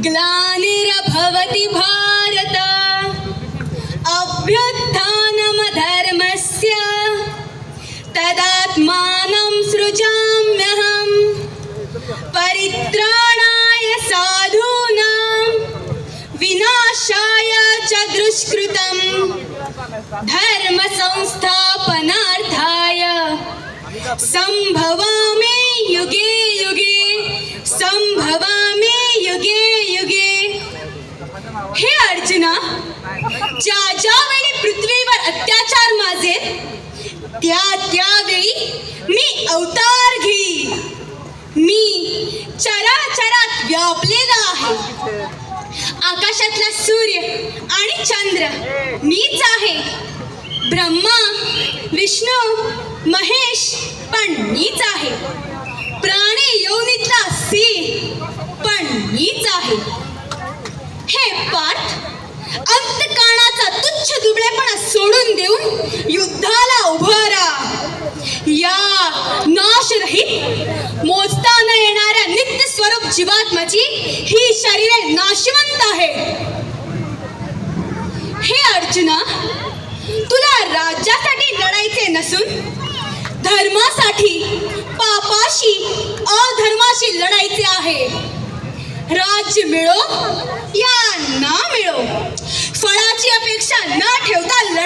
ग्लानिर्भवति भारत अभ्युत्थानमधर्मस्य तदात्मानं सृजाम्यहं परित्राणाय साधूनां विनाशाय च दुष्कृतं धर्म संस्थापनार्थाय संभवामि युगे युगे संभवामि युगे युगे। हे अर्जुना, ज्या ज्यावेळी पृथ्वीवर अत्याचार माजेल त्यावेळी मी अवतार घेईन। मी चराचरात व्यापलेला आहे। आकाशातला सूर्य आणि चंद्र मीच आहे। ब्रह्मा विष्णू महेश पण मीच आहे। प्राणी योनीतला सिंह पण मीच आहे। हे पार्थ, अंतकाळाचा तुच्छ दुबळेपणा सोडून देऊन युद्धाला उभा राहा। या नाशरहित मोजता न येणाऱ्या नित्य स्वरूप जीवात्म्याची ही शरीरे नाशवंत आहे। हे अर्जुना, तुला राज्यासाठी लढायचे नसून धर्मासाठी पापाशी अधर्माशी लढायचे आहे। राज्य मिळो या ना मिळो, फळाची अपेक्षा न ठेवता लढा।